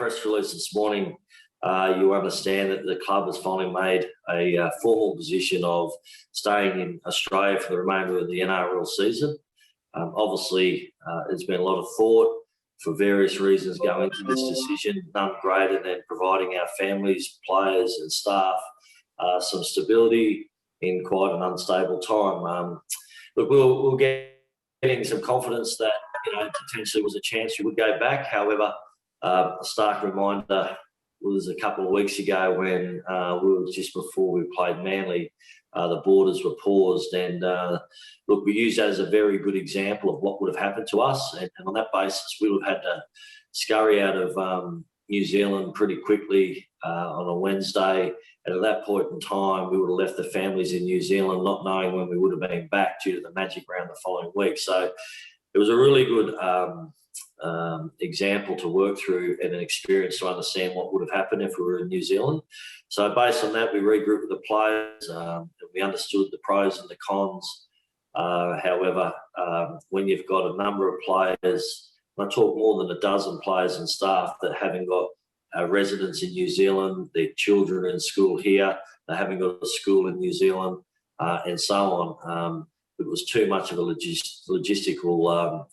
press release this morning, you understand that the club has finally made a formal position of staying in Australia for the remainder of the NRL season. Obviously, there's been a lot of thought for various reasons going into this decision, none greater than providing our families, players and staff some stability in quite an unstable time. But we'll getting some confidence that potentially was a chance we would go back. However, a stark reminder was a couple of weeks ago when we were just before we played Manly, the borders were paused, and look, we use that as a very good example of what would have happened to us, and on that basis we would have had to scurry out of New Zealand pretty quickly on a Wednesday, and at that point in time we would have left the families in New Zealand not knowing when we would have been back due to the Magic round the following week. So it was a really good example to work through and an experience to understand what would have happened if we were in New Zealand. So based on that, we regrouped with the players, and we understood the pros and the cons. However, when you've got a number of players, I talk more than a dozen players and staff that haven't got residence in New Zealand, their children are in school here, they haven't got a school in New Zealand, and so on. It was too much of a logistical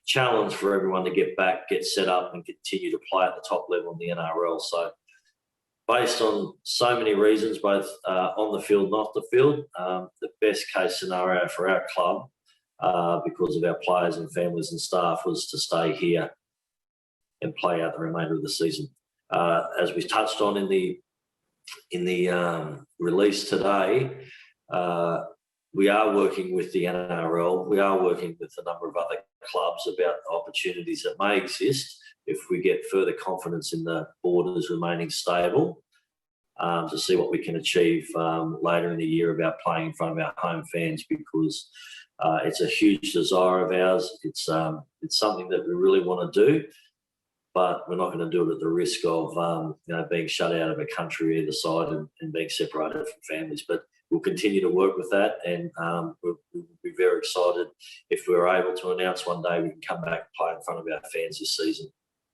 challenge for everyone to get back, get set up and continue to play at the top level in the NRL. So based on so many reasons, both on the field and off the field, the best case scenario for our club, because of our players and families and staff, was to stay here and play out the remainder of the season. As we touched on in the release today, we are working with the NRL. We are working with a number of other clubs about opportunities that may exist if we get further confidence in the borders remaining stable, to see what we can achieve later in the year about playing in front of our home fans, because it's a huge desire of ours. It's something that we really want to do, but we're not going to do it at the risk of being shut out of a country either side and being separated from families. But we'll continue to work with that, and we'll be very excited if we're able to announce one day we can come back and play in front of our fans this season.